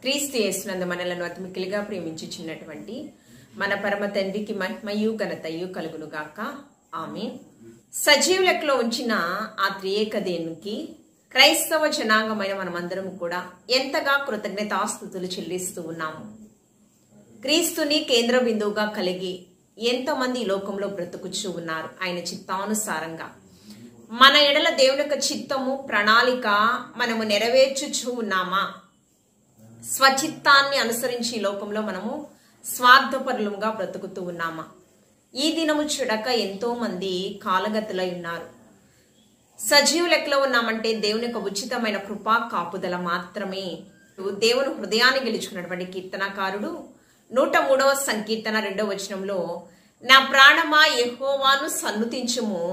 క్రీస్తు యేసునందు మనలను అతి మిక్కిలిగా ప్రేమించుచున్నటువంటి మన పరమ తండ్రికి మహిమయు ఘనతయు కలుగును గాక. ఆమేన్. సజీవులకులో ఉంచిన ఆ త్రియేక దేవునికి క్రైస్తవ జనాంగమైన మనమందరం కూడా ఎంతగా కృతజ్ఞతాస్తుతులు చెల్లిస్తూ ఉన్నాము. క్రీస్తుని కేంద్ర బిందువుగా కలిగి ఎంతమంది ఈ లోకంలో బ్రతుకుచూ ఉన్నారు. ఆయన చిత్తానుసారంగా మన ఎడల దేవుని యొక్క చిత్తము ప్రణాళిక మనము నెరవేర్చుచూ ఉన్నామా? స్వచిత్తాన్ని అనుసరించి ఈ లోకంలో మనము స్వార్థపరులుగా బ్రతుకుతూ ఉన్నామా? ఈ దినము చూడక ఎంతో మంది కాలగతులై ఉన్నారు. సజీవు లెక్కలో ఉన్నామంటే దేవుని యొక్క ఉచితమైన కృపా కాపుదల మాత్రమే. దేవుని హృదయాన్ని గెలుచుకున్నటువంటి కీర్తనకారుడు 103వ సంకీర్తన 2వ వచనంలో, నా ప్రాణమా యెహోవాను సన్నుతించుము,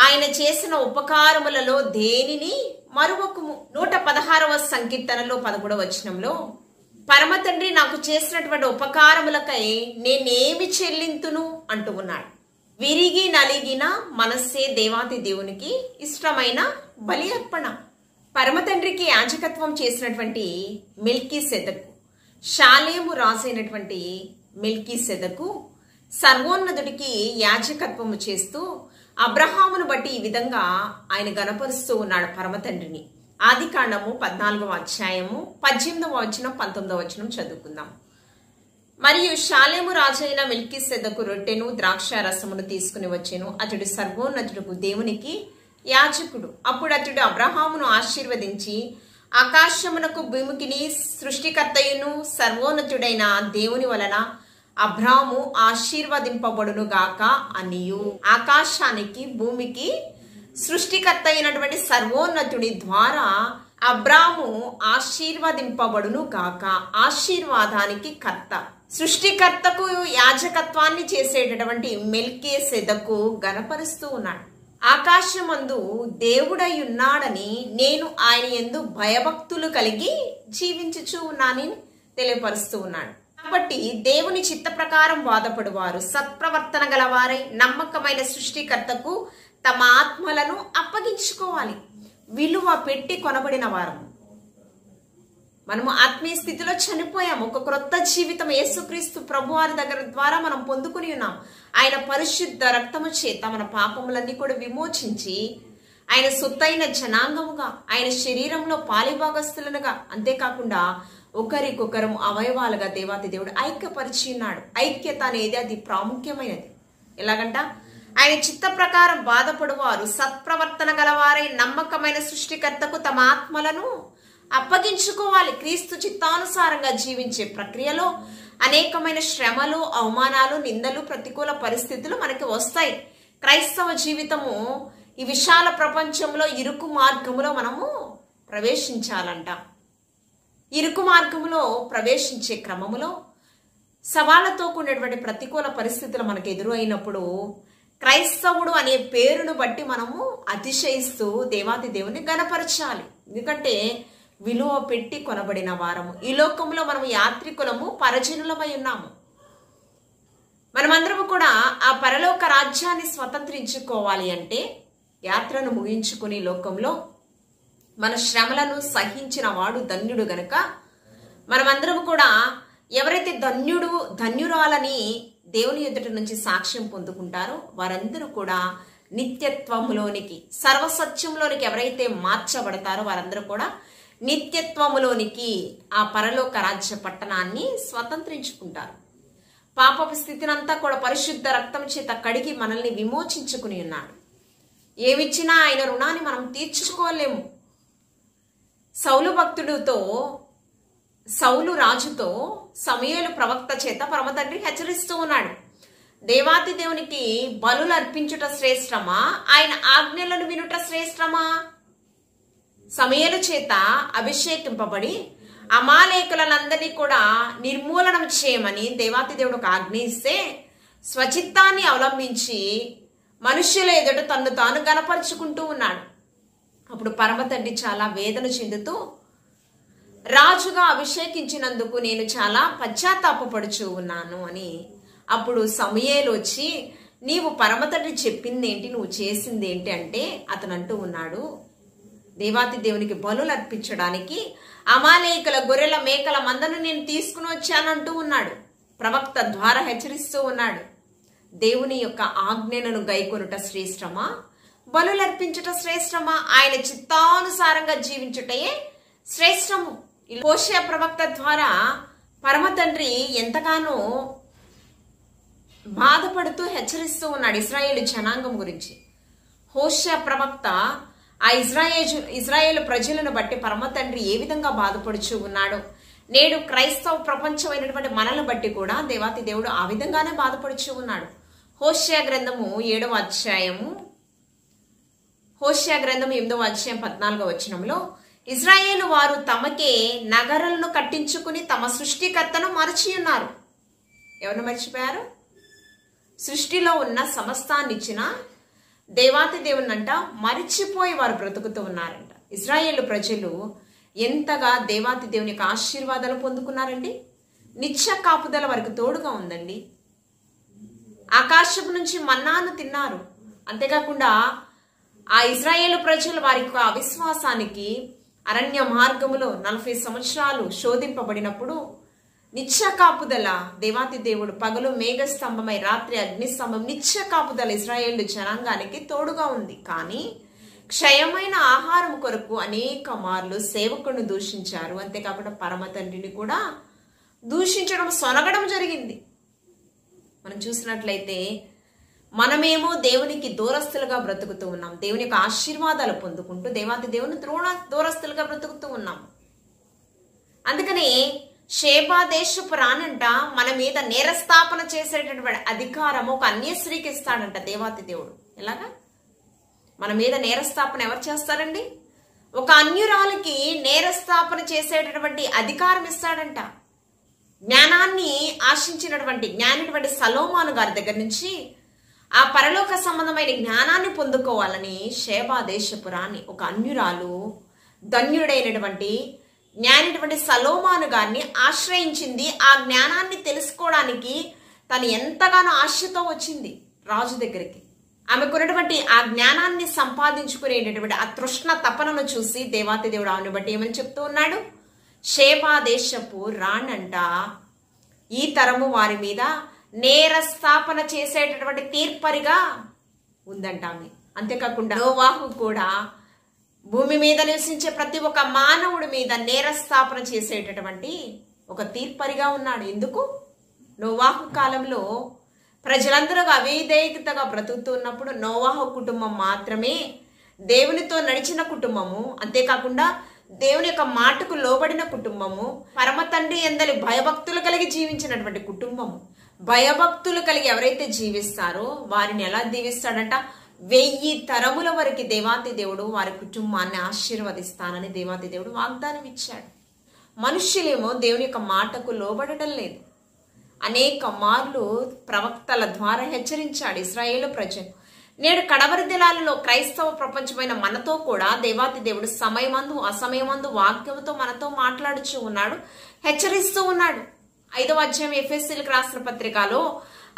ఆయన చేసిన ఉపకారములలో దేనిని మరువకుము. 116వ సంకీర్తనలో 11వ వచనంలో, పరమ తండ్రి నాకు చేసినటువంటి ఉపకారములకై నేనేమి చెల్లింతును అంటూ ఉన్నాడు. విరిగి నలిగిన మనస్సే దేవాతి దేవునికి ఇష్టమైన బలి అర్పణ. పరమ తండ్రికి యాజకత్వం చేసినటువంటి మెల్కీసెదకు, షాలేము రాజైనటువంటి మెల్కీసెదకు సర్వోన్నతుడికి యాజకత్వము చేస్తూ అబ్రహామును బట్టి ఈ విధంగా ఆయన గణపరుస్తూ ఉన్నాడు పరమ తండ్రిని. ఆదికాండము 14వ అధ్యాయము 18వ వచనం 19వ వచనం చదువుకుందాం. మరియు షాలేము రాజైన మెల్కీసెదకు రొట్టెను ద్రాక్ష రసమును తీసుకుని వచ్చెను. అతడు సర్వోన్నతుడుకు దేవునికి యాజకుడు. అప్పుడు అతడు అబ్రహామును ఆశీర్వదించి, ఆకాశమునకు భూమికిని సృష్టికర్తయును సర్వోన్నతుడైన దేవుని వలన అబ్రాము ఆశీర్వదింపబడును గాక అనియు. ఆకాశానికి భూమికి సృష్టికర్త అయినటువంటి సర్వోన్నతుడి ద్వారా అబ్రాము ఆశీర్వదింపబడును గాక. ఆశీర్వాదానికి కర్త, సృష్టికర్తకు యాజకత్వాన్ని చేసేటటువంటి మెల్కీసెదకు గణపరుస్తూ ఉన్నాడు. ఆకాశమందు దేవుడై ఉన్నాడని నేను ఆయన యందు భయభక్తులు కలిగి జీవించుచూ ఉన్నానని తెలియపరుస్తూ ఉన్నాడు. కాబట్టి దేవుని చిత్త ప్రకారం బాధపడువారు సత్ప్రవర్తన గలవారై నమ్మకమైన సృష్టికర్తకు తమ ఆత్మలను అప్పగించుకోవాలి. విలువ పెట్టి కొనబడిన వారము. మనము ఆత్మీయ స్థితిలో చనిపోయాము. ఒక క్రొత్త జీవితం యేసుక్రీస్తు ప్రభువారి దగ్గర ద్వారా మనం పొందుకుని ఉన్నాం. ఆయన పరిశుద్ధ రక్తము చేత మన పాపములన్నీ కూడా విమోచించి ఆయన సొత్తైన జనాంగముగా, ఆయన శరీరంలో పాలిభాగస్తులనుగా, అంతేకాకుండా ఒకరికొకరు అవయవాలుగా దేవాతి దేవుడు ఐక్యపరిచి ఉన్నాడు. ఐక్యత అనేది అది ప్రాముఖ్యమైనది. ఎలాగంట, ఆయన చిత్త ప్రకారం బాధపడువారు సత్ప్రవర్తన గలవారై నమ్మకమైన సృష్టికర్తకు తమ ఆత్మలను అప్పగించుకోవాలి. క్రీస్తు చిత్తానుసారంగా జీవించే ప్రక్రియలో అనేకమైన శ్రమలు, అవమానాలు, నిందలు, ప్రతికూల పరిస్థితులు మనకి వస్తాయి. క్రైస్తవ జీవితము ఈ విశాల ప్రపంచంలో ఇరుకు మార్గములో మనము ప్రవేశించాలంట. ఇరుకు మార్గములో ప్రవేశించే క్రమములో సవాళ్లతో కూడినటువంటి ప్రతికూల పరిస్థితులు మనకు ఎదురు అయినప్పుడు క్రైస్తవుడు అనే పేరును బట్టి మనము అతిశయిస్తూ దేవాతి దేవుని గణపరచాలి. ఎందుకంటే విలువ పెట్టి కొనబడిన వారము. ఈ లోకంలో మనము యాత్రికులము, పరజనులమై ఉన్నాము. మనమందరము కూడా ఆ పరలోక రాజ్యాన్ని స్వతంత్రించుకోవాలి అంటే యాత్రను ముగించుకుని లోకంలో మన శ్రమలను సహించిన వాడు ధన్యుడు గనుక మనమందరం కూడా ఎవరైతే ధన్యురాలని దేవుని ఎదుట నుంచి సాక్ష్యం పొందుకుంటారో వారందరూ కూడా నిత్యత్వములోనికి, సర్వసత్యంలోనికి ఎవరైతే మార్చబడతారో వారందరూ కూడా నిత్యత్వములోనికి, ఆ పరలోక రాజ్య పట్టణాన్ని స్వతంత్రించుకుంటారు. పాపపు స్థితినంతా కూడా పరిశుద్ధ రక్తం చేత కడిగి మనల్ని విమోచించుకుని ఉన్నాడు. ఏమిచ్చినా ఆయన రుణాన్ని మనం తీర్చుకోలేము. సౌలు రాజుతో సమూయేలు ప్రవక్త చేత పరమ తండ్రి హెచ్చరిస్తూ ఉన్నాడు. దేవాతి దేవునికి బలులు అర్పించుట శ్రేష్టమా, ఆయన ఆజ్ఞలను వినుట శ్రేష్టమా? సమూయేలు చేత అభిషేకింపబడి అమాలేకులందరినీ కూడా నిర్మూలనం చేయమని దేవాతి దేవుడు ఒక ఆజ్ఞ ఇస్తే స్వచిత్తాన్ని అవలంబించి మనుష్యుల ఎదుట తన్ను తాను గణపరుచుకుంటూ ఉన్నాడు. అప్పుడు పరమ తండ్రి చాలా వేదన చెందుతూ, రాజుగా అభిషేకించినందుకు నేను చాలా పశ్చాత్తాపపడుచూ ఉన్నాను అని. అప్పుడు సమూయేలు వచ్చి, నీవు పరమ తండ్రి చెప్పిందేంటి, నువ్వు చేసిందేంటి అంటే అతను అంటూ ఉన్నాడు, దేవాతి దేవునికి బలులు అర్పించడానికి అమాలేకుల గొర్రెల మేకల మందను నేను తీసుకుని వచ్చానంటూ ఉన్నాడు. ప్రవక్త ద్వారా హెచ్చరిస్తూ ఉన్నాడు. దేవుని యొక్క ఆజ్ఞలను గైకొనుట శ్రేష్టమా, బలులర్పించుట శ్రేష్టమా? ఆయన చిత్తానుసారంగా జీవించుటయే శ్రేష్టము. హోషేయ ప్రవక్త ద్వారా పరమ తండ్రి ఎంతగానో బాధపడుతూ హెచ్చరిస్తూ ఉన్నాడు ఇశ్రాయేలు జనాంగం గురించి. హోషేయ ప్రవక్త ఆ ఇజ్రాయేలు ప్రజలను బట్టి పరమ తండ్రి ఏ విధంగా బాధపడుచూ ఉన్నాడు, నేడు క్రైస్తవ ప్రపంచమైనటువంటి మనల్ని బట్టి కూడా దేవాతి దేవుడు ఆ విధంగానే బాధపడుచూ ఉన్నాడు. హోషేయ గ్రంథము 7వ అధ్యాయము 8వ అధ్యాయం 14వ వచనంలో, ఇజ్రాయేలు వారు తమకే నగరాలను కట్టించుకుని తమ సృష్టికర్తను మరచి ఉన్నారు. ఎవరిని మర్చిపోయారు? సృష్టిలో ఉన్న సమస్తాన్ని ఇచ్చిన దేవాతి దేవునంట మరిచిపోయి వారు బ్రతుకుతూ ఉన్నారంట. ఇజ్రాయేలు ప్రజలు ఎంతగా దేవాతి దేవుని యొక్క ఆశీర్వాదాలు పొందుకున్నారండి. నిత్య కాపుదల వారికి తోడుగా ఉందండి. ఆకాశపు నుంచి మన్నాను తిన్నారు. అంతేకాకుండా ఆ ఇజ్రాయేలు ప్రజలు వారి యొక్క అవిశ్వాసానికి అరణ్య మార్గములో 40 సంవత్సరాలు శోధింపబడినప్పుడు నిత్య కాపుదల దేవాతి దేవుడు పగలు మేఘస్తంభమై రాత్రి అగ్నిస్తంభం నిత్య కాపుదల ఇజ్రాయేలు జనాంగానికి తోడుగా ఉంది. కానీ క్షయమైన ఆహారం కొరకు అనేక మార్లు సేవకులను దూషించారు. అంతేకాకుండా పరమ తండ్రిని కూడా దూషించడం, సొనగడం జరిగింది. మనం చూసినట్లయితే మనమేమో దేవునికి దూరస్తులుగా బ్రతుకుతూ ఉన్నాం. దేవుని యొక్క ఆశీర్వాదాలు పొందుకుంటూ దేవాతి దేవుని దూరస్తులుగా బ్రతుకుతూ ఉన్నాం. అందుకని షేబా దేశపు రానంట మన మీద నేరస్థాపన చేసేటటువంటి అధికారము ఒక అన్యస్త్రీకి ఇస్తాడంట దేవాతి దేవుడు. ఎలాగా? మన మీద నేరస్థాపన ఎవరు చేస్తారండి? ఒక అన్యురాలికి నేరస్థాపన చేసేటటువంటి అధికారం ఇస్తాడంట. జ్ఞానాన్ని ఆశించినటువంటి జ్ఞానిటువంటి సలోమాను గారి దగ్గర నుంచి ఆ పరలోక సంబంధమైన జ్ఞానాన్ని పొందుకోవాలని షేబా దేశపు రాణి, ఒక అన్యురాలు, ధన్యుడైనటువంటి జ్ఞానిటువంటి సలోమాను గారిని ఆశ్రయించింది. ఆ జ్ఞానాన్ని తెలుసుకోవడానికి తను ఎంతగానో ఆశతో వచ్చింది రాజు దగ్గరికి. ఆమెకున్నటువంటి ఆ జ్ఞానాన్ని సంపాదించుకునేటటువంటి ఆ తృష్ణ తపనను చూసి దేవాతి దేవుడు ఆమెను బట్టి ఏమని చెప్తూ ఉన్నాడు? షేబా దేశపు రాణంట ఈ తరము వారి మీద నేరస్థాపన చేసేటటువంటి తీర్పరిగా ఉందంట ఆమె. అంతేకాకుండా నోవాహు కూడా భూమి మీద నివసించే ప్రతి ఒక్క మానవుడి మీద నేరస్థాపన చేసేటటువంటి ఒక తీర్పరిగా ఉన్నాడు. ఎందుకు? నోవాహు కాలంలో ప్రజలందరూ అవిధేయతగా బ్రతుకుతున్నప్పుడు నోవాహు కుటుంబం మాత్రమే దేవునితో నడిచిన కుటుంబము. అంతేకాకుండా దేవుని యొక్క మాటకు లోబడిన కుటుంబము, పరమ తండ్రి ఎందలి భయభక్తులు కలిగి జీవించినటువంటి కుటుంబము. భయభక్తులు కలిగి ఎవరైతే జీవిస్తారో వారిని ఎలా దీవిస్తాడంట? 1000 తరముల వరకు దేవాతి దేవుడు వారి కుటుంబాన్ని ఆశీర్వదిస్తానని దేవాతి దేవుడు వాగ్దానం ఇచ్చాడు. మనుష్యులేమో దేవుని యొక్క మాటకు లోబడటం లేదు. అనేక మార్లు ప్రవక్తల ద్వారా హెచ్చరించాడు ఇశ్రాయేలు ప్రజలు. నేడు కడవరి దినాలలో క్రైస్తవ ప్రపంచమైన మనతో కూడా దేవాతి దేవుడు సమయమందు అసమయమందు వాక్యముతో మనతో మాట్లాడుచూ ఉన్నాడు, హెచ్చరిస్తూ ఉన్నాడు. 5వ అధ్యాయం ఎఫెసీయులకు రాసిన పత్రికలో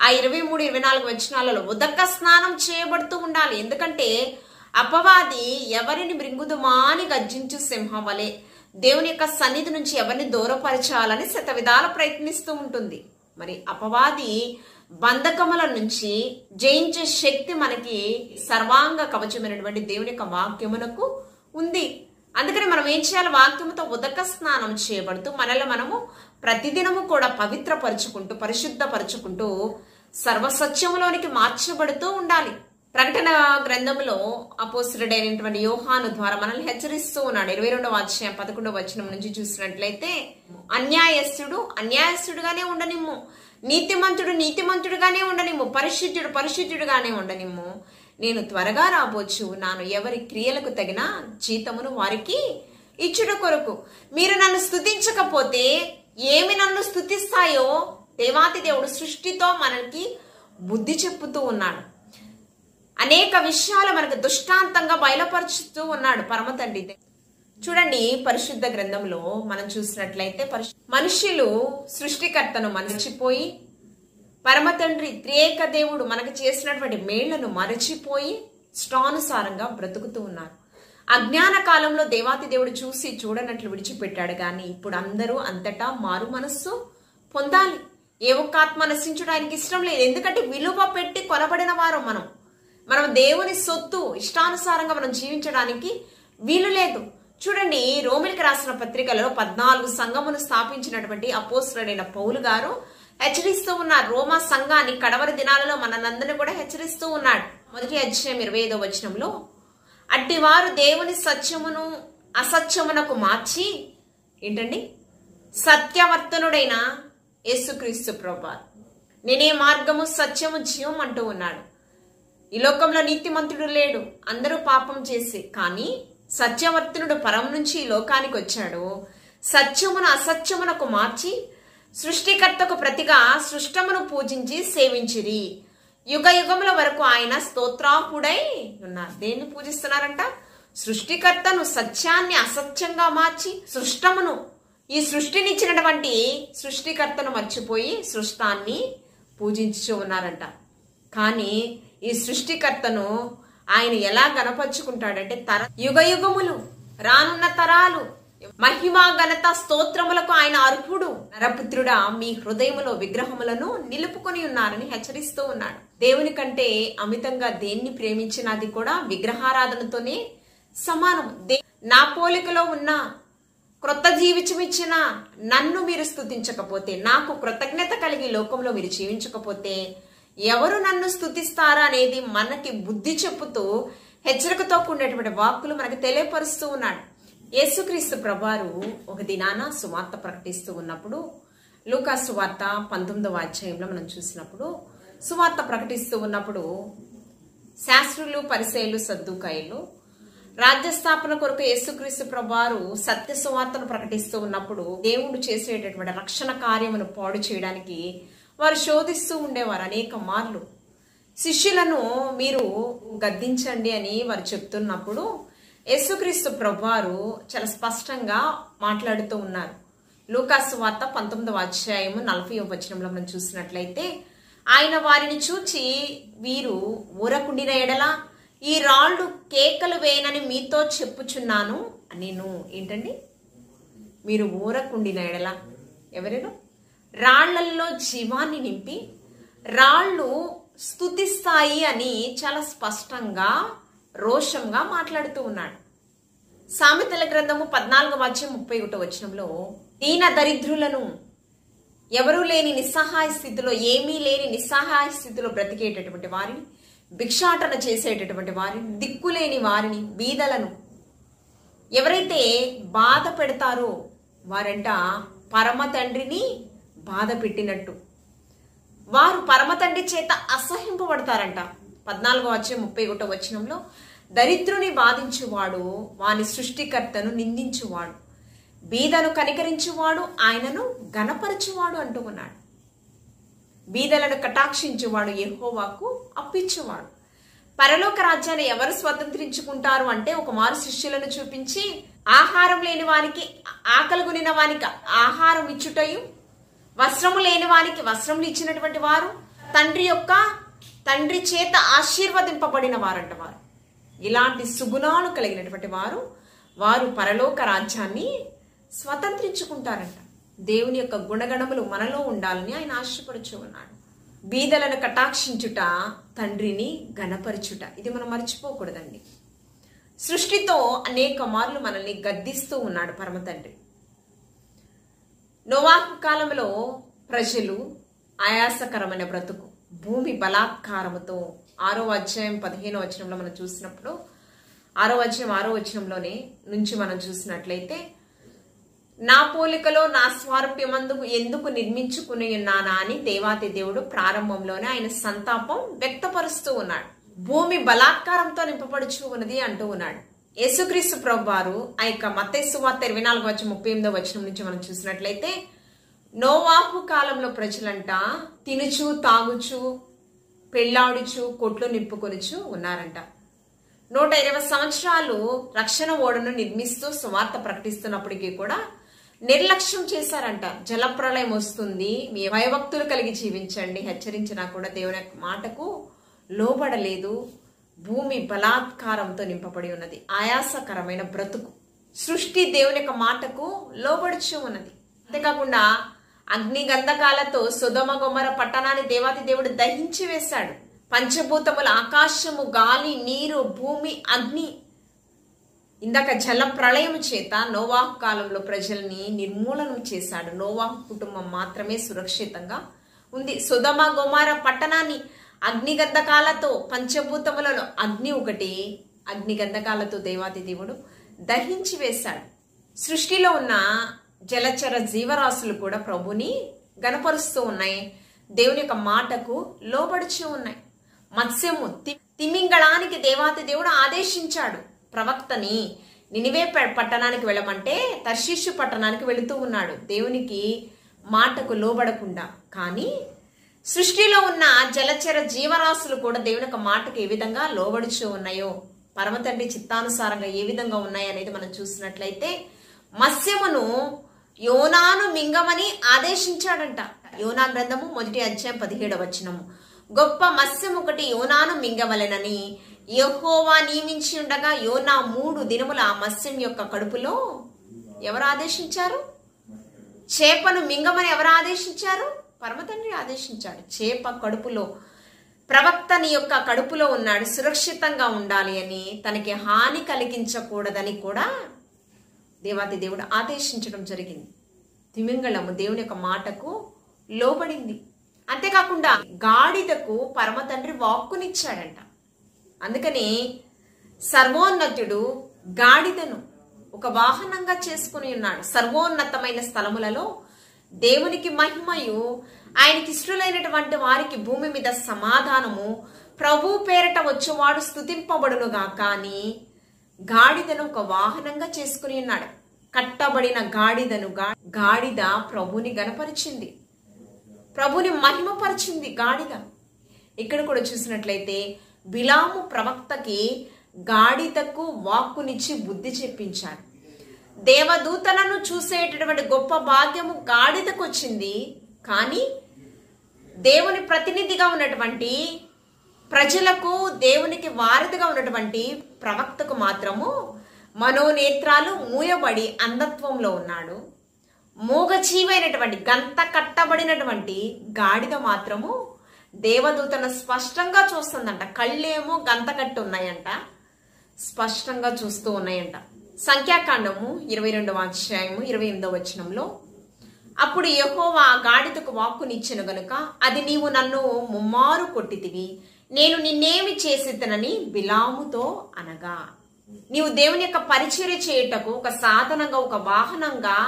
ఆ 23-24 వచనాలలో ఉదక స్నానం చేయబడుతూ ఉండాలి. ఎందుకంటే అపవాది ఎవరిని మృంగుదుమా అని గర్జించు సింహం వలె దేవుని యొక్క సన్నిధి నుంచి ఎవరిని దూరపరచాలని శతవిధాల ప్రయత్నిస్తూ ఉంటుంది. మరి అపవాది బంధకముల నుంచి జయించే శక్తి మనకి సర్వాంగ కవచమైనటువంటి దేవుని యొక్క వాక్యమునకు ఉంది. అందుకని మనం ఏం చేయాలి? వాక్యముతో ఉదక స్నానం చేయబడుతూ మనల్ని మనము ప్రతిదినము కూడా పవిత్రపరుచుకుంటూ పరిశుద్ధపరుచుకుంటూ సర్వసత్యములోనికి మార్చబడుతూ ఉండాలి. ప్రకటన గ్రంథంలో అపోస్తలుడైనటువంటి యోహాను ద్వారా మనల్ని హెచ్చరిస్తూ ఉన్నాడు. 22వ అధ్యాయం 11వ వచనం నుంచి చూసినట్లయితే, అన్యాయస్తుడు అన్యాయస్తుడుగానే ఉండనిమ్ము, నీతిమంతుడు నీతిమంతుడుగానే ఉండనిమ్ము, పరిశుద్ధుడు పరిశుద్ధుడుగానే ఉండనిమ్ము, నేను త్వరగా రాబోచు ఉన్నాను, ఎవరి క్రియలకు తగిన జీతమును వారికి ఇచ్చుట కొరకు. మీరు నన్ను స్తుతించకపోతే ఏమి నన్ను స్తుతిస్తాయో దేవాతి దేవుడు సృష్టితో మనకి బుద్ధి చెప్పుతూ ఉన్నాడు. అనేక విషయాలు మనకు దృష్టాంతంగా బయలుపరుచుతూ ఉన్నాడు పరమ తండ్రి. చూడండి, పరిశుద్ధ గ్రంథంలో మనం చూసినట్లయితే మనుష్యులు సృష్టికర్తను మరచిపోయి పరమ తండ్రి త్రియేక దేవుడు మనకు చేసినటువంటి మేళ్లను మరచిపోయి ఇష్టానుసారంగా బ్రతుకుతూ ఉన్నారు. అజ్ఞాన కాలంలో దేవాతి దేవుడు చూసి చూడనట్లు విడిచిపెట్టాడు. కానీ ఇప్పుడు అందరూ అంతటా మారు మనస్సు పొందాలి. ఏ ఒక్క ఆత్మ నశించడానికి ఇష్టం లేదు. ఎందుకంటే విలువ పెట్టి కొనబడిన వారు మనం దేవుని సొత్తు. ఇష్టానుసారంగా మనం జీవించడానికి వీలు లేదు. చూడండి, రోమిలికి రాసిన పత్రికలలో 14 సంఘమును స్థాపించినటువంటి అపోస్తలుడైన పౌలు గారు హెచ్చరిస్తూ ఉన్నారు. రోమా సంఘాన్ని కడవరి దినాలలో మనందరినీ కూడా హెచ్చరిస్తూ ఉన్నాడు. మొదటి అధ్యాయం 25వ వచనంలో, అట్టివారు దేవుని సత్యమును అసత్యమునకు మార్చి ఏంటండి సత్యవర్తనుడైన యేసుక్రీస్తు ప్రభువారు నేనే మార్గము సత్యము జీవం అంటూ ఉన్నాడు. ఈ లోకంలో నీతిమంతుడు లేడు, అందరూ పాపం చేసి. కానీ సత్యవర్తనుడు పరం నుంచి ఈ లోకానికి వచ్చాడు. సత్యమును అసత్యమునకు మార్చి సృష్టికర్తకు ప్రతిగా సృష్టమును పూజించి సేవించిరి. యుగ యుగముల వరకు ఆయన స్తోత్రాహుడై ఉన్నారు. దేన్ని పూజిస్తున్నారంట? సృష్టికర్తను సత్యాన్ని అసత్యంగా మార్చి సృష్టమును, ఈ సృష్టినిచ్చినటువంటి సృష్టికర్తను మర్చిపోయి సృష్టాన్ని పూజించు ఉన్నారంట. కానీ ఈ సృష్టికర్తను ఆయన ఎలా గణపరుచుకుంటాడంటే యుగ యుగములు, రానున్న తరాలు మహిమా ఘనత స్తోత్రములకు ఆయన అర్హుడు. నరపుత్రుడా, మీ హృదయములో విగ్రహములను నిలుపుకొని ఉన్నారని హెచ్చరిస్తూ ఉన్నాడు. దేవుని కంటే అమితంగా దేన్ని ప్రేమించినది కూడా విగ్రహారాధనతోనే సమానం. నా పోలికలో ఉన్న క్రొత్త జీవితమిచ్చిన నన్ను మీరు స్తుతించకపోతే, నాకు కృతజ్ఞత కలిగి లోకంలో మీరు జీవించకపోతే ఎవరు నన్ను స్తుతిస్తారా అనేది మనకి బుద్ధి చెప్పుతూ హెచ్చరికతో కూడినటువంటి వాక్కులు మనకు తెలియపరుస్తూ ఉన్నాడు. యేసుక్రీస్తు ప్రభువారు ఒక దినాన సువార్త ప్రకటిస్తూ ఉన్నప్పుడు, లూకా సువార్త 19వ అధ్యాయంలో మనం చూసినప్పుడు, సువార్త ప్రకటిస్తూ ఉన్నప్పుడు శాస్త్రులు, పరిసయ్యులు, సద్దూకాయులు రాజ్యస్థాపన కొరకు యేసుక్రీస్తు ప్రభువారు సత్య సువార్తను ప్రకటిస్తూ ఉన్నప్పుడు దేవుడు చేసేటటువంటి రక్షణ కార్యమును పాడు చేయడానికి వారు శోధిస్తూ ఉండేవారు. అనేక మార్లు శిష్యులను మీరు గద్దించండి అని వారు చెప్తున్నప్పుడు యేసుక్రీస్తు ప్రభువారు చాలా స్పష్టంగా మాట్లాడుతూ ఉన్నారు. లూకా సువార్త 19వ అధ్యాయము 40వ వచనంలో మనం చూసినట్లయితే, ఆయన వారిని చూచి, వీరు ఊరకుండిన ఎడల ఈ రాళ్ళు కేకలు వేయనని మీతో చెప్పుచున్నాను. నేను ఏంటండి, మీరు ఊరకుండిన ఎడల, ఎవరెను? రాళ్లల్లో జీవాన్ని నింపి రాళ్ళు స్తుతిస్తాయి అని చాలా స్పష్టంగా రోషంగా మాట్లాడుతూ ఉన్నాడు. సామెతల గ్రంథము 14వ అధ్యాయం 31వ వచనంలో, దీన దరిద్రులను, ఎవరూ లేని నిస్సహాయ స్థితిలో, ఏమీ లేని నిస్సహాయ స్థితిలో బ్రతికేటటువంటి వారిని, భిక్షాటన చేసేటటువంటి వారిని, దిక్కులేని వారిని, బీదలను ఎవరైతే బాధ పెడతారో వారంట పరమ తండ్రిని బాధ పెట్టినట్టు, వారు పరమ తండ్రి చేత అసహింపబడతారంట. 14వ అధ్యాయం 31వ వచనంలో, దరిద్రుని బాధించువాడు వాని సృష్టికర్తను నిందించువాడు, బీదను కనికరించువాడు ఆయనను గణపరచువాడు అంటూ ఉన్నాడు. బీదలను కటాక్షించువాడు యెహోవాకు అప్పించువాడు. పరలోక రాజ్యాన్ని ఎవరు స్వతంత్రించుకుంటారు అంటే, ఒక మారు శిష్యులను చూపించి ఆహారం లేని వానికి, ఆకలిగొనిన వానికి ఆహారం ఇచ్చుటయు, వస్త్రము లేని వానికి వస్త్రములు ఇచ్చినటువంటి వారు, తండ్రి చేత ఆశీర్వదింపబడిన వారంట వారు. ఇలాంటి సుగుణాలు కలిగినటువంటి వారు పరలోక రాజ్యాన్ని స్వతంత్రించుకుంటారంట. దేవుని యొక్క గుణగణములు మనలో ఉండాలని ఆయన ఆశపడుచు ఉన్నాడు. బీదలను కటాక్షించుట, తండ్రిని గణపరచుట, ఇది మనం మర్చిపోకూడదండి. సృష్టితో అనేక మార్లు మనల్ని గద్దిస్తూ ఉన్నాడు పరమ తండ్రి. నోవాహు కాలంలో ప్రజలు ఆయాసకరమైన బ్రతుకు, భూమి బలాత్కారముతో 6వ అధ్యాయం 15వ వచనంలో మనం చూసినప్పుడు, 6వ అధ్యాయం 6వ వచనంలోనే నుంచి మనం చూసినట్లయితే, నా పోలికలో నా స్వారూప్యమందు ఎందుకు నిర్మించుకుని ఉన్నానా అని దేవాతి దేవుడు ప్రారంభంలోనే ఆయన సంతాపం వ్యక్తపరుస్తూ ఉన్నాడు. భూమి బలాత్కారంతో నింపబడుచు ఉన్నది అంటూ ఉన్నాడు. యేసుక్రీస్తు ప్రభువారు ఆ యొక్క మత్తయి సువార్త 24వ అధ్యాయం 38వ వచనం నుంచి మనం చూసినట్లయితే, నోవాహు కాలంలో ప్రజలంట తినుచు, తాగుచు, పెళ్లాడుచు, కొట్లు నింపుకొనుచు ఉన్నారంట. 120 సంవత్సరాలు రక్షణ ఓడను నిర్మిస్తూ సువార్త ప్రకటిస్తున్నప్పటికీ కూడా నిర్లక్ష్యం చేశారంట. జలప్రళయం వస్తుంది, మీ భయభక్తులు కలిగి జీవించండి హెచ్చరించినా కూడా దేవుని మాటకు లోబడలేదు. భూమి బలాత్కారంతో నింపబడి ఉన్నది. ఆయాసకరమైన బ్రతుకు. సృష్టి దేవుని యొక్క మాటకు లోబడుచు ఉన్నది. అంతేకాకుండా అగ్ని గంధకాలతో సొదొమ గొమొర్రా పట్టణాన్ని దేవాతి దేవుడు దహించి వేశాడు. పంచభూతములు, ఆకాశము, గాలి, నీరు, భూమి, అగ్ని, ఇందాక జల ప్రళయం చేత నోవాహు కాలంలో ప్రజల్ని నిర్మూలనం చేశాడు. నోవాహు కుటుంబం మాత్రమే సురక్షితంగా ఉంది. సొదొమ గొమొర్రా పట్టణాన్ని అగ్నిగంధకాలతో, పంచభూతములలో అగ్ని ఒకటి, అగ్నిగంధకాలతో దేవాతి దేవుడు దహించి వేశాడు. సృష్టిలో ఉన్న జలచర జీవరాశులు కూడా ప్రభుని గణపరుస్తూ ఉన్నాయి. దేవుని యొక్క మాటకు లోబడుచు ఉన్నాయి. మత్స్యము, తిమింగళానికి దేవాతి దేవుడు ఆదేశించాడు. ప్రవక్తని నినివే పట్టణానికి వెళ్ళమంటే తర్షీషు పట్టణానికి వెళుతూ ఉన్నాడు దేవునికి మాటకు లోబడకుండా. కానీ సృష్టిలో ఉన్న జలచర జీవరాశులు కూడా దేవుని యొక్క మాటకు ఏ విధంగా లోబడుచు ఉన్నాయో, పరమతండ్రి చిత్తానుసారంగా ఏ విధంగా ఉన్నాయి అనేది మనం చూసినట్లయితే, మత్స్యమును యోనాను మింగమని ఆదేశించాడంట. యోనా గ్రంథము 1వ అధ్యాయం 17వ వచనము. గొప్ప మత్స్యం ఒకటి యోనాను మింగవలెనని యెహోవా నియమించి ఉండగా యోనా 3 దినముల ఆ మత్స్యం యొక్క కడుపులో ఎవరు ఆదేశించారు? చేపను మింగమని ఎవరు ఆదేశించారు? పరమతండ్రి ఆదేశించాడు. చేప కడుపులో, ప్రవక్తని యొక్క కడుపులో ఉన్నాడు, సురక్షితంగా ఉండాలి అని, తనకి హాని కలిగించకూడదని కూడా దేవాతి దేవుడు ఆదేశించడం జరిగింది. తిమింగళము దేవుని యొక్క మాటకు లోబడింది. అంతేకాకుండా గాడిదకు పరమతండ్రి వాక్కునిచ్చాడంట. అందుకని సర్వోన్నతుడు గాడిదను ఒక వాహనంగా చేసుకుని ఉన్నాడు. సర్వోన్నతమైన స్థలములలో దేవునికి మహిమయు, ఆయనకి ఇష్టలైనటువంటి వారికి భూమి మీద సమాధానము, ప్రభు పేరట వచ్చేవాడు స్తుతింపబడునుగా. కానీ గాడిదను ఒక వాహనంగా చేసుకుని ఉన్నాడు. కట్టబడిన గాడిదను, గాడిద ప్రభుని గణపరిచింది, ప్రభుని మహిమపరిచింది గాడిద. ఇక్కడ కూడా చూసినట్లయితే బిలాము ప్రవక్తకి గాడిదకు వాక్కునిచ్చి బుద్ధి చెప్పించాడు. దేవదూతలను చూసేటటువంటి గొప్ప భాగ్యము గాడిదకు వచ్చింది. కానీ దేవుని ప్రతినిధిగా ఉన్నటువంటి ప్రజలకు, దేవునికి వారధిగా ఉన్నటువంటి ప్రవక్తకు మాత్రము మనోనేత్రాలు మూయబడి అంధత్వంలో ఉన్నాడు. మూగజీవైనటువంటి గంత కట్టబడినటువంటి గాడిద మాత్రము దేవదూతను స్పష్టంగా చూస్తుందంట. కళ్ళేమో గంత కట్టి ఉన్నాయంట, స్పష్టంగా చూస్తూ ఉన్నాయంట. సంఖ్యాకాండము 22వ అధ్యాయము 28వ వచనంలో, అప్పుడు యెహోవా ఆ గాడిదకు వాక్కునిచ్చెను గనుక అది నీవు నన్ను ముమ్మారు కొట్టితివి, నేను నిన్నేమి చేసేదనని బిలాముతో అనగా. నీవు దేవుని యొక్క పరిచర్య చేయుటకు ఒక సాధనంగా, ఒక వాహనంగా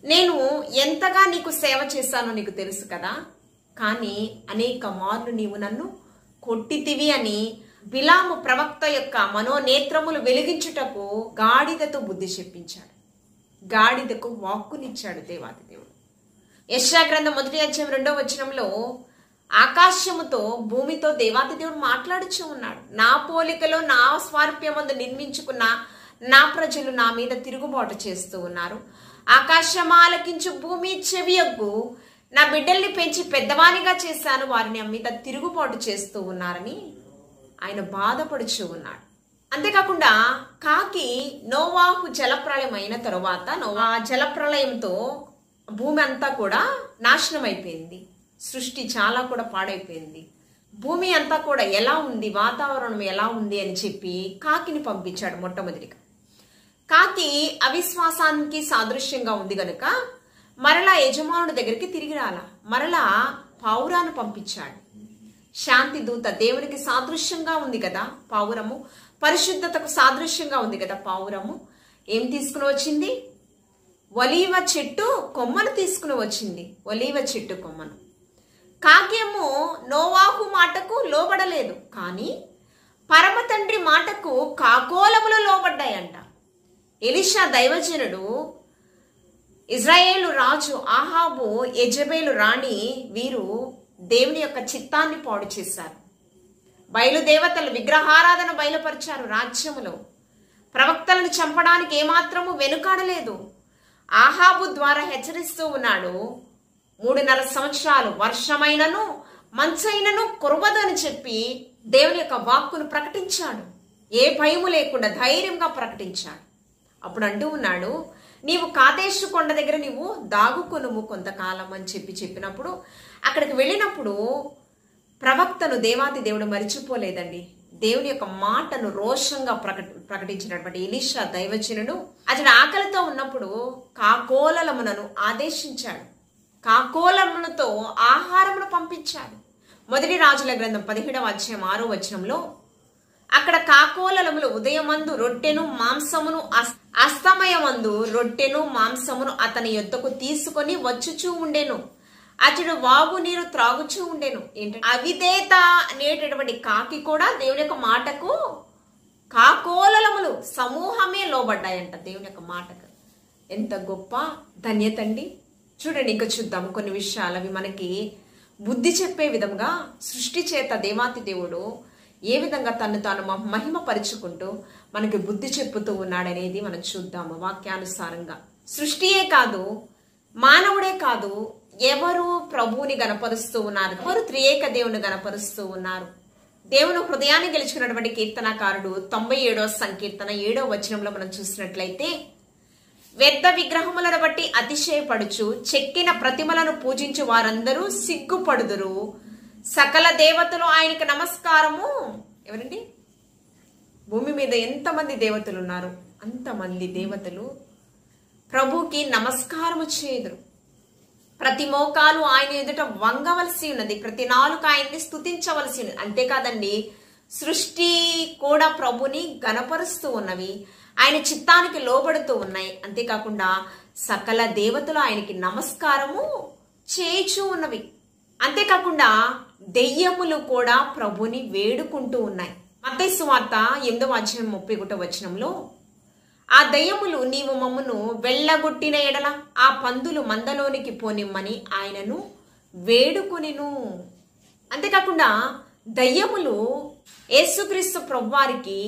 నేను ఎంతగా నీకు సేవ చేశానో నీకు తెలుసు కదా. కానీ అనేక మార్లు నీవు నన్ను కొట్టితివి అని బిలాము ప్రవక్త యొక్క మనోనేత్రములు వెలిగించుటకు గాడిదతో బుద్ధి చెప్పించాడు. గాడిదకు వాక్కునిచ్చాడు దేవాది దేవుడు. యెషయా గ్రంథం 1వ అధ్యాయం 2వ వచనంలో, ఆకాశముతో భూమితో దేవాది దేవుడు మాట్లాడుచూ ఉన్నాడు. నా పోలికలో నా స్వారూప్యమందు నిర్మించుకున్న నా ప్రజలు నా మీద తిరుగుబాటు చేస్తూ ఉన్నారు. ఆకాశమాలకించు భూమి చెవియొగ్గు, నా బిడ్డల్ని పెంచి పెద్దవానిగా చేశాను, వారిని మీద తిరుగుబాటు చేస్తూ ఉన్నారని ఆయన బాధపడుచూ ఉన్నాడు. అంతేకాకుండా కాకి నోవాహు జలప్రళయం అయిన తరువాత, నోవా జలప్రళయంతో భూమి అంతా కూడా నాశనం అయిపోయింది. సృష్టి చాలా కూడా పాడైపోయింది. భూమి అంతా కూడా ఎలా ఉంది, వాతావరణం ఎలా ఉంది అని చెప్పి కాకిని పంపించాడు మొట్టమొదటిగా. కాకి అవిశ్వాసానికి సాదృశ్యంగా ఉంది గనుక మరలా యజమానుడి దగ్గరికి తిరిగి రాల, మరలా పావురాను పంపించాడు. శాంతి దూత, దేవునికి సాదృశ్యంగా ఉంది కదా పావురము, పరిశుద్ధతకు సాదృశ్యంగా ఉంది కదా పావురము. ఏం తీసుకుని వచ్చింది? ఒలీవ చెట్టు కొమ్మను తీసుకుని వచ్చింది, ఒలీవ చెట్టు కొమ్మను. కాకేమో నోవాహు మాటకు లోబడలేదు, కానీ పరమ తండ్రి మాటకు కాకోలములు లోబడ్డాయంట. ఎలీషా దైవజనుడు, ఇజ్రాయేలు రాజు ఆహాబు, యెజబేలు రాణి, వీరు దేవుని యొక్క చిత్తాన్ని పాడు చేశారు. బయలుదేవతలు విగ్రహారాధన బయలుపరిచారు రాజ్యములో. ప్రవక్తలను చంపడానికి ఏమాత్రము వెనుకాడలేదు. ఆహాబు ద్వారా హెచ్చరిస్తూ ఉన్నాడు, 3.5 సంవత్సరాలు వర్షమైనను మంచైనను కురవదని చెప్పి దేవుని యొక్క వాక్కును ప్రకటించాడు. ఏ భయము లేకుండా ధైర్యంగా ప్రకటించాడు. అప్పుడు అంటూ ఉన్నాడు, నీవు కాదేశు కొండ దగ్గర నీవు దాగుకొనుము కొంతకాలం అని చెప్పినప్పుడు అక్కడికి వెళ్ళినప్పుడు ప్రవక్తను దేవాది దేవుడు మరిచిపోలేదండి. దేవుని యొక్క మాటను రోషంగా ప్రకటించినటువంటి ఎలీషా దైవజనుడు అతడు ఆకలితో ఉన్నప్పుడు కాకోలములను ఆదేశించాడు. కాకోలములతో ఆహారమును పంపించాడు. మొదటి రాజుల గ్రంథం 17వ అధ్యాయం 6వ వచనంలో అక్కడ కాకోలములు ఉదయమందు రొట్టెను మాంసమును అస్తమయమందు రొట్టెను మాంసమును అతని యొద్దకు తీసుకొని వచ్చుచూ ఉండెను. అతడు వాగు నీరు త్రాగుచూ ఉండెను. ఏంటంటే అవిధేత అనేటటువంటి కాకి కూడా దేవుని యొక్క మాటకు, కాకోలములు సమూహమే లోబడ్డాయంట దేవుని యొక్క మాటకు. ఎంత గొప్ప ధన్యత అండి. చూడండి, ఇంకా చూద్దాం కొన్ని విషయాలు. అవి మనకి బుద్ధి చెప్పే విధంగా సృష్టి చేత దేవాతి దేవుడు ఏ విధంగా తను తాను మహిమపరుచుకుంటూ మనకి బుద్ధి చెప్పుతూ ఉన్నాడనేది మనం చూద్దాము వాక్యానుసారంగా. సృష్టియే కాదు, మానవుడే కాదు, ఎవరు ప్రభువుని గణపరుస్తూ ఉన్నారు, ఎవరు త్రియేక దేవుని గణపరుస్తూ ఉన్నారు. దేవుని హృదయాన్ని గెలుచుకున్నటువంటి కీర్తనకారుడు 97వ సంకీర్తన 7వ వచనంలో మనం చూసినట్లయితే, వ్యర్థ విగ్రహములను బట్టి అతిశయపడుచు చెక్కిన ప్రతిమలను పూజించు వారందరూ సిగ్గుపడుదురు. సకల దేవతలు ఆయనకి నమస్కారము. ఎవరండి? భూమి మీద ఎంతమంది దేవతలు ఉన్నారు అంతమంది దేవతలు ప్రభుకి నమస్కారము చేయుదురు. ప్రతి మోకాలు ఆయన ఎదుట వంగవలసి ఉన్నది, ప్రతి నాలుక ఆయన్ని స్తుతించవలసి ఉన్నది. అంతేకాదండి, సృష్టి కూడా ప్రభుని గణపరుస్తూ ఉన్నవి, ఆయన చిత్తానికి లోబడుతూ ఉన్నాయి. అంతేకాకుండా సకల దేవతలు ఆయనకి నమస్కారము చేయుచూ ఉన్నవి. అంతేకాకుండా దెయ్యములు కూడా ప్రభుని వేడుకుంటూ ఉన్నాయి. మత్తయి సువార్త 8వ అధ్యాయం 31వ వచనంలో, ఆ దయ్యములు నీవు మమ్మును వెళ్ళగొట్టిన ఎడల ఆ పందులు మందలోనికి పోనిమ్మని ఆయనను వేడుకొనెను. అంతేకాకుండా దయ్యములు యేసుక్రీస్తు ప్రభువారికి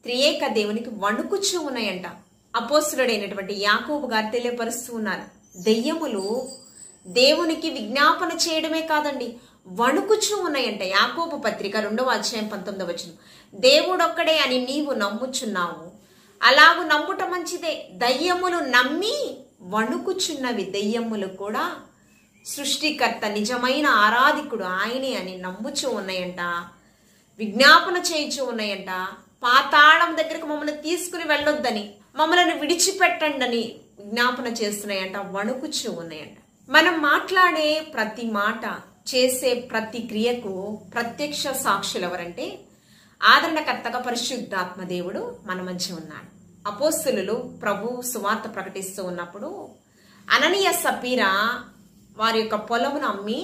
త్రియేక దేవునికి వణుకుచూ ఉన్నాయంట. అపోస్తులుడైనటువంటి యాకోబు గారు తెలియపరుస్తూ ఉన్నారు, దెయ్యములు దేవునికి విజ్ఞాపన చేయడమే కాదండి, వణుకుచూ ఉన్నాయంట. యాకోబు పత్రిక 2వ అధ్యాయం 19వ వచనం, దేవుడొక్కడే అని నీవు నమ్ముచున్నావు, అలాగు నమ్ముట మంచిదే. దయ్యములు నమ్మి వణుకుచున్నవి. దయ్యములు కూడా సృష్టికర్త, నిజమైన ఆరాధికుడు ఆయనే అని నమ్ముచూ ఉన్నాయంట, విజ్ఞాపన చేయుచూ ఉన్నాయంట. పాతాళం దగ్గరకు మమ్మల్ని తీసుకుని వెళ్ళొద్దని, మమ్మల్ని విడిచిపెట్టండి అని విజ్ఞాపన చేస్తున్నాయంట, వణుకుచూ ఉన్నాయంట. మనం మాట్లాడే ప్రతి మాట, చేసే ప్రతి క్రియకు ప్రత్యక్ష సాక్షులు ఎవరంటే ఆదరణకర్తగా పరిశుద్ధాత్మ దేవుడు మన మధ్య ఉన్నాడు. అపోస్తులు ప్రభు సువార్త ప్రకటిస్తూ ఉన్నప్పుడు అననీయ సపీరా వారి యొక్క పొలమును అమ్మి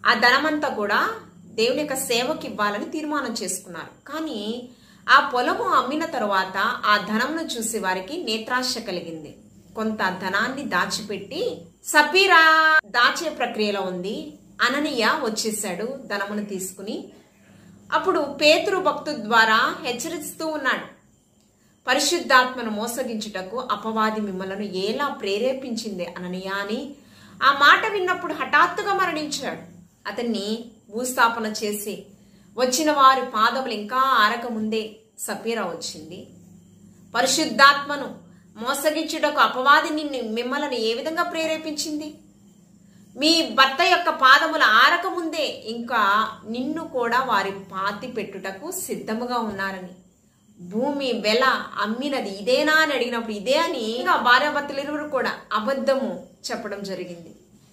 ఆ ధనమంతా కూడా దేవుని యొక్క సేవకి ఇవ్వాలని తీర్మానం చేసుకున్నారు. కానీ ఆ పొలము అమ్మిన తరువాత ఆ ధనంను చూసి వారికి నేత్రాశ కలిగింది. కొంత ధనాన్ని దాచిపెట్టి సపీరా దాచే ప్రక్రియలో ఉంది. అననీయ వచ్చేసాడు ధనమును తీసుకుని. అప్పుడు పేతురు భక్తు ద్వారా హెచ్చరిస్తూ ఉన్నాడు, పరిశుద్ధాత్మను మోసగించుటకు అపవాది మిమ్మలను ఎలా ప్రేరేపించింది అననీయ అని. ఆ మాట విన్నప్పుడు హఠాత్తుగా మరణించాడు. అతన్ని భూస్థాపన చేసి వచ్చిన వారి పాదములు ఇంకా ఆరకముందే సపీరా వచ్చింది. పరిశుద్ధాత్మను మోసగించుటకు అపవాది మిమ్మల్ని ఏ విధంగా ప్రేరేపించింది? మీ భర్త యొక్క పాదములు ఆరకముందే ఇంకా నిన్ను కూడా వారి పాతి పెట్టుటకు సిద్ధముగా ఉన్నారని. భూమి వెల అమ్మినది ఇదేనా అని అడిగినప్పుడు ఇదే అని ఇంకా భార్యాభర్తలు ఇరువురు కూడా అబద్ధము చెప్పడం జరిగింది.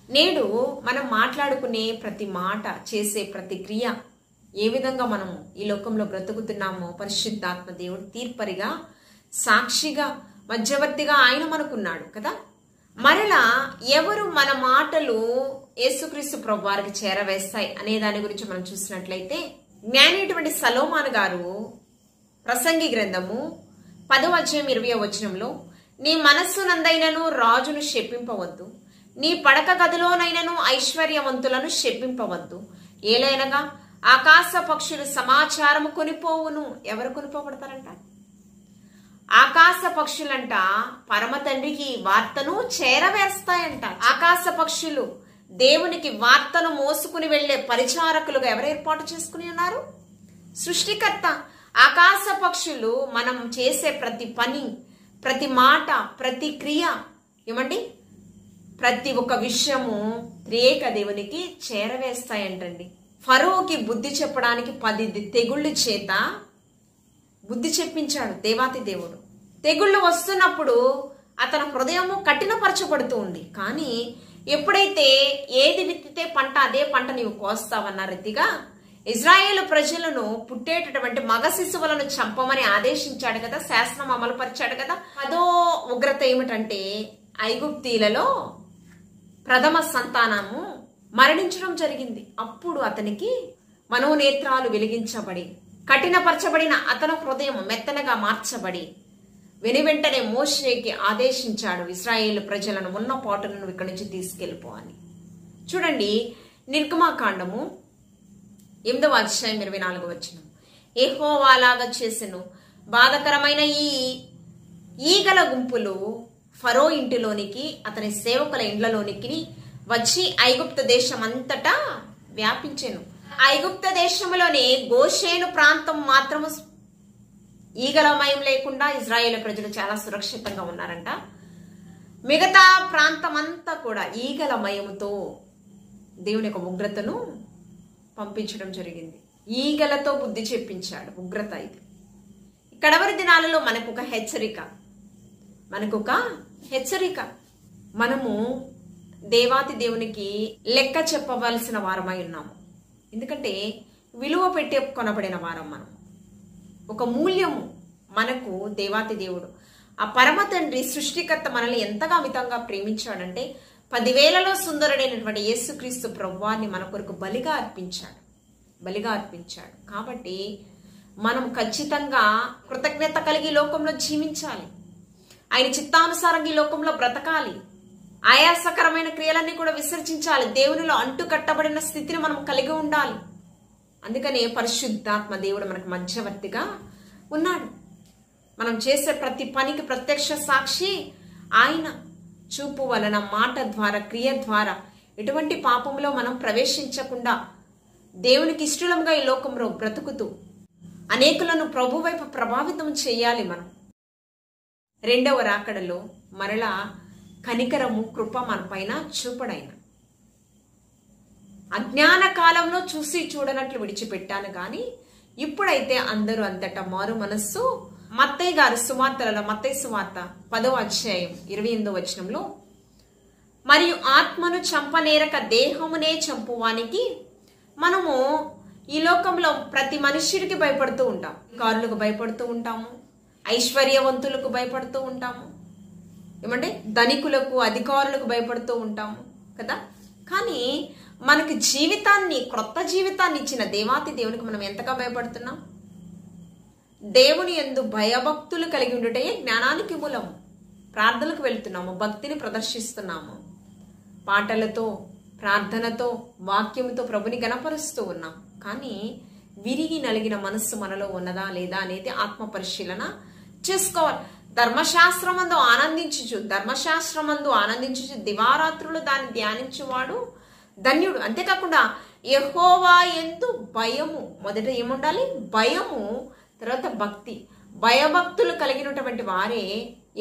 నేడు మనం మాట్లాడుకునే ప్రతి మాట, చేసే ప్రతి క్రియ, ఏ విధంగా మనము ఈ లోకంలో బ్రతుకుతున్నామో పరిశుద్ధాత్మ దేవుడు తీర్పరిగా, సాక్షిగా, మధ్యవర్తిగా ఆయన మనకున్నాడు కదా. మరలా ఎవరు మన మాటలు యేసుక్రీస్తు ప్రభు వారికి చేరవేస్తాయి అనే దాని గురించి మనం చూసినట్లయితే, జ్ఞానైనటువంటి సలోమాను గారు ప్రసంగి గ్రంథము 10వ అధ్యాయం 20వ వచనంలో, నీ మనస్సునందైనను రాజును శపింపవద్దు, నీ పడక గదిలోనైనను ఐశ్వర్యవంతులను శపింపవద్దు, ఏలైనగా ఆకాశ పక్షులు సమాచారము కొనిపోవును. ఎవరు కొనిపోబడతారంట? ఆకాశ పక్షులంట పరమ తండ్రికి వార్తను చేరవేస్తాయంట. ఆకాశ పక్షులు దేవునికి వార్తను మోసుకుని వెళ్లే పరిచారకులుగా ఎవరు ఏర్పాటు చేసుకుని ఉన్నారు? సృష్టికర్త. ఆకాశ పక్షులు, మనం చేసే ప్రతి పని, ప్రతి మాట, ప్రతి క్రియ, ఏమండి, ప్రతి ఒక్క విషయము త్రియేక దేవునికి చేరవేస్తాయంటండి. ఫరోకి బుద్ధి చెప్పడానికి 10 తెగుళ్ళ చేత బుద్ధి చెప్పించాడు దేవాతి దేవుడు. తెగుళ్ళు వస్తున్నప్పుడు అతని హృదయము కఠినపరచబడుతూ ఉంది. కానీ ఎప్పుడైతే ఏది విత్తితే పంట అదే పంట నీవు కోస్తావన్న రీతిగా ఇజ్రాయేలు ప్రజలను పుట్టేటటువంటి మగ శిశువులను చంపమని ఆదేశించాడు కదా, శాసనం అమలుపరిచాడు కదా. అదో ఉగ్రత ఏమిటంటే ఐగుప్తీలలో ప్రథమ సంతానము మరణించడం జరిగింది. అప్పుడు అతనికి మనోనేత్రాలు వెలిగించబడి కఠినపరచబడిన అతని హృదయం మెత్తనగా మార్చబడి వెనువెంటనే మోషేకి ఆదేశించాడు, ఇశ్రాయేలు ప్రజలను ఉన్న పాటును ఇక్కడి నుంచి తీసుకెళ్ళిపో అని. చూడండి, నిర్గమాకాండము 8వ అధ్యాయం 24వ వచనం. యెహోవాలాగా చేసెను బాధకరమైన ఈ ఈగల గుంపులు ఫరో ఇంటిలోనికి అతని సేవకుల ఇండ్లలోనికి వచ్చి ఐగుప్త దేశం అంతటా వ్యాపించెను. ఐగుప్త దేశంలోని గోషేను ప్రాంతం మాత్రము ఈగలమయం లేకుండా ఇజ్రాయేలు ప్రజలు చాలా సురక్షితంగా ఉన్నారంట. మిగతా ప్రాంతం అంతా కూడా ఈగలమయముతో దేవుని యొక్క ఉగ్రతను పంపించడం జరిగింది. ఈగలతో బుద్ధి చెప్పించాడు. ఉగ్రత ఇది. కడవరి దినాలలో మనకొక హెచ్చరిక. మనము దేవాతి దేవునికి లెక్క చెప్పవలసిన వారమై ఉన్నాము. ఎందుకంటే విలువ పెట్టి కొనబడిన వారం మనం. ఒక మూల్యము మనకు దేవాతి దేవుడు, ఆ పరమ తండ్రి సృష్టికర్త మనల్ని ఎంతగా అమితంగా ప్రేమించాడంటే 10,000లో సుందరుడైనటువంటి యేసుక్రీస్తు ప్రభువాన్ని మన కొరకు బలిగా అర్పించాడు. కాబట్టి మనం ఖచ్చితంగా కృతజ్ఞత కలిగి లోకంలో జీవించాలి. ఆయన చిత్తానుసారంగా ఈ లోకంలో బ్రతకాలి. ఆయాసకరమైన క్రియలన్నీ కూడా విసర్జించాలి. దేవునిలో అంటు కట్టబడిన స్థితిని మనం కలిగి ఉండాలి. అందుకనే పరిశుద్ధాత్మ దేవుడు మనకు మధ్యవర్తిగా ఉన్నాడు. మనం చేసే ప్రతి పనికి ప్రత్యక్ష సాక్షి ఆయన. చూపు వలన, మాట ద్వారా, క్రియ ద్వారా ఎటువంటి పాపంలో మనం ప్రవేశించకుండా దేవునికి ఇష్టలంగా ఈ లోకంలో బ్రతుకుతూ అనేకులను ప్రభు వైపు ప్రభావితం చేయాలి. మనం 2వ రాకడలో మరలా కనికరము, కృప మన పైన చూపడైన. అజ్ఞాన కాలంలో చూసి చూడనట్లు విడిచిపెట్టాను గాని ఇప్పుడైతే అందరూ అంతటా మారు మనస్సు. మత్తయి గారు సువార్తలలో, మత్తయి సువార్త 10వ అధ్యాయం 28వ వచనంలో, మరియు ఆత్మను చంపనేరక దేహమునే చంపువానికి మనము ఈ లోకంలో ప్రతి మనుష్యుడికి భయపడుతూ ఉంటాం. కారులకు భయపడుతూ ఉంటాము, ఐశ్వర్యవంతులకు భయపడుతూ ఉంటాము, ఏమంటే ధనికులకు, అధికారులకు భయపడుతూ ఉంటాము కదా. కానీ మనకి జీవితాన్ని, క్రొత్త జీవితాన్ని ఇచ్చిన దేవాతి దేవునికి మనం ఎంతగా భయపడుతున్నాం. దేవుని యందు భయభక్తులు కలిగి ఉండుటే జ్ఞానానికి మూలము. ప్రార్థనలకు వెళ్తున్నాము, భక్తిని ప్రదర్శిస్తున్నాము, పాటలతో, ప్రార్థనతో, వాక్యముతో ప్రభుని గణపరుస్తూ ఉన్నాం. కానీ విరిగి నలిగిన మనస్సు మనలో ఉన్నదా లేదా అనేది ఆత్మ పరిశీలన చేసుకోవాలి. ధర్మశాస్త్రమందు ఆనందించుచు దివారాత్రులు దాన్ని ధ్యానించువాడు ధన్యుడు. అంతేకాకుండా యెహోవా యందు భయము, మొదట ఏముండాలి? భయము, తర్వాత భక్తి. భయభక్తులు కలిగినటువంటి వారే,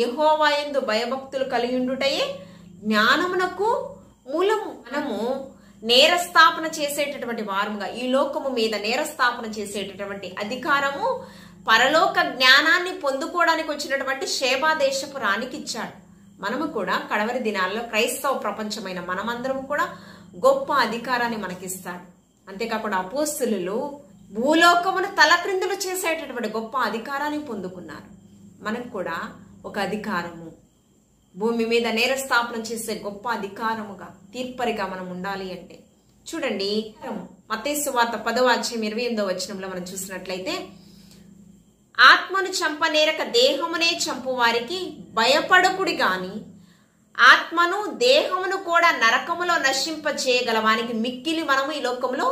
యెహోవా యందు భయభక్తులు కలిగి ఉండుటయే జ్ఞానమునకు మూలము. మనము నేరస్థాపన చేసేటటువంటి వారముగా, ఈ లోకము మీద నేరస్థాపన చేసేటటువంటి అధికారము పరలోక జ్ఞానాన్ని పొందుకోవడానికి వచ్చినటువంటి షేబా దేశపు రాణికి ఇచ్చాడు. మనము కూడా కడవరి దినాల్లో క్రైస్తవ ప్రపంచమైన మనమందరం కూడా గొప్ప అధికారాన్ని మనకిస్తాడు. అంతేకాకుండా అపోస్తులు భూలోకమును తలక్రిందులు చేసేటటువంటి గొప్ప అధికారాన్ని పొందుకున్నారు. మనకు కూడా ఒక అధికారము, భూమి మీద నేరస్థాపన చేసే గొప్ప అధికారముగా, తీర్పరిగా మనం ఉండాలి అంటే చూడండి, మత్తయి సువార్త 10వ అధ్యాయం 28వ వచనంలో మనం చూసినట్లయితే, ఆత్మను చంపనేరక దేహమునే చంపు వారికి భయపడకుడి గాని ఆత్మను దేహమును కూడా నరకములో నశింప చేయగలవానికి మిక్కిలి మనము ఈ లోకంలో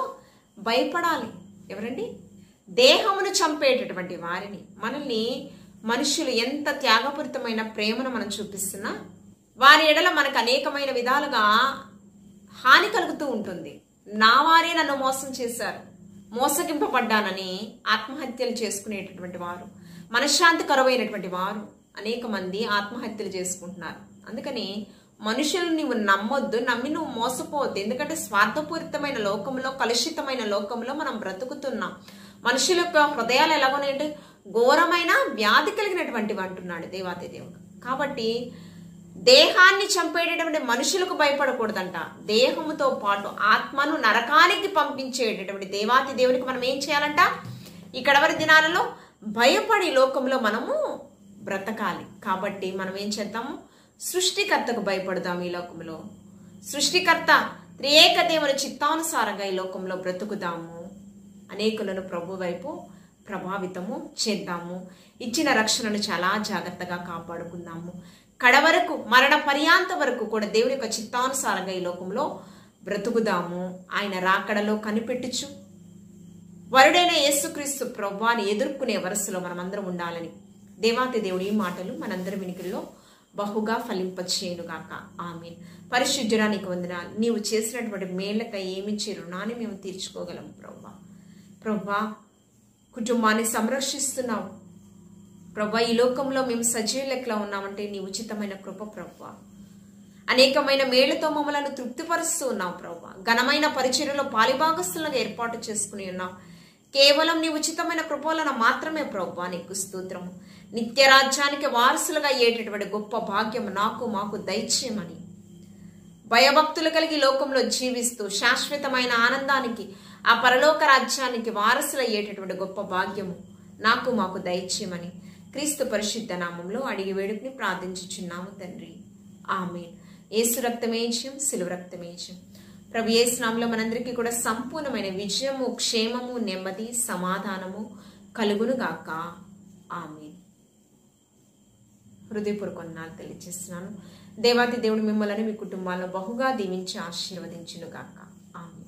భయపడాలి. ఎవరండి? దేహమును చంపేటటువంటి వారిని. మనల్ని మనుషులు ఎంత త్యాగపూరితమైన ప్రేమను మనం చూపిస్తున్నా వారి ఎడల మనకు అనేకమైన విధాలుగా హాని కలుగుతూ ఉంటుంది. నా వారే నన్ను మోసం చేశారు, మోసగింపబడ్డానని ఆత్మహత్యలు చేసుకునేటటువంటి వారు, మనశ్శాంతి కరువైనటువంటి వారు అనేక మంది ఆత్మహత్యలు చేసుకుంటున్నారు. అందుకని మనుషులు నీవు నమ్మొద్దు, నమ్మి నువ్వు మోసపోవద్దు. ఎందుకంటే స్వార్థపూరితమైన లోకంలో, కలుషితమైన లోకంలో మనం బ్రతుకుతున్నాం. మనుషుల యొక్క హృదయాలు ఎలాగోనంటే ఘోరమైన వ్యాధి కలిగినటువంటివి అంటున్నాడు దేవాతి దేవుడు. కాబట్టి దేహాన్ని చంపేటటువంటి మనుషులకు భయపడకూడదంట. దేహముతో పాటు ఆత్మను నరకానికి పంపించేటటువంటి దేవాతి దేవునికి మనం ఏం చేయాలంట? ఇక్కడ వరి దినాలలో భయపడి లోకంలో మనము బ్రతకాలి. కాబట్టి మనం ఏం చేద్దాము? సృష్టికర్తకు భయపడదాం. ఈ లోకంలో సృష్టికర్త త్రియేక దేవుని చిత్తానుసారంగా ఈ లోకంలో బ్రతుకుదాము. అనేకులను ప్రభు వైపు ప్రభావితము చేద్దాము. ఇచ్చిన రక్షణను చాలా జాగ్రత్తగా కాపాడుకుందాము. కడవరకు, మరణ పర్యాంత వరకు కూడా దేవుని యొక్క చిత్తానుసారంగా ఈ లోకంలో బ్రతుకుదాము. ఆయన రాకడలో కనిపెట్టుచు వరుడైన యేసుక్రీస్తు ప్రభువాని ఎదుర్కొనే వరుసలో మనమందరం ఉండాలని దేవాతి దేవుడి ఈ మాటలు మనందరి వినికిల్లో బహుగా ఫలింపచేయునుగాక. ఆమేన్. పరిశుద్ధుడా నీకు వందనాలు. నీవు చేసినటువంటి మేళ్లకై ఏమిచ్చి రుణాన్ని మేము తీర్చుకోగలము ప్రభువా. ప్రభువా, కుటుంబాన్ని సంరక్షిస్తున్నావు ప్రభువా. ఈ లోకంలో మేము సజీవులెట్లా ఉన్నామంటే నీ ఉచితమైన కృప ప్రభువా. అనేకమైన మేళ్లతో మమ్మలను తృప్తిపరుస్తూ ఉన్నావు ప్రభువా. ఘనమైన పరిచర్యలో పాలిభాగస్తులుగా ఏర్పాటు చేసుకుని ఉన్నావు. కేవలం నీ ఉచితమైన కృపలను మాత్రమే ప్రభువా నీకు స్తోత్రము. నిత్య రాజ్యానికి వారసులుగా అయ్యేటటువంటి గొప్ప భాగ్యం నాకు మాకు దయచేయమని భయభక్తులు కలిగి లోకంలో జీవిస్తూ శాశ్వతమైన ఆనందానికి, ఆ పరలోక రాజ్యానికి వారసులయ్యేటటువంటి గొప్ప భాగ్యము నాకు మాకు దయచేయమని క్రీస్తు పరిశుద్ధ నామంలో అడిగి వేడుకుని ప్రార్థించుచున్నాము తండ్రి. ఆమేన్. యేసు రక్తమేజ్యం, సిలువ రక్తమేజ్యం. ప్రభు యేసు నామములో మనందరికీ కూడా సంపూర్ణమైన విజయము, క్షేమము, నెమ్మది, సమాధానము కలుగును గాక. ఆమేన్. హృదయపూర్వక వందనాలు తెలియజేస్తున్నాను. దేవాతి దేవుడు మిమ్మల్ని మీ కుటుంబాలను బహుగా దీవించి ఆశీర్వదించును గాక. ఆమేన్.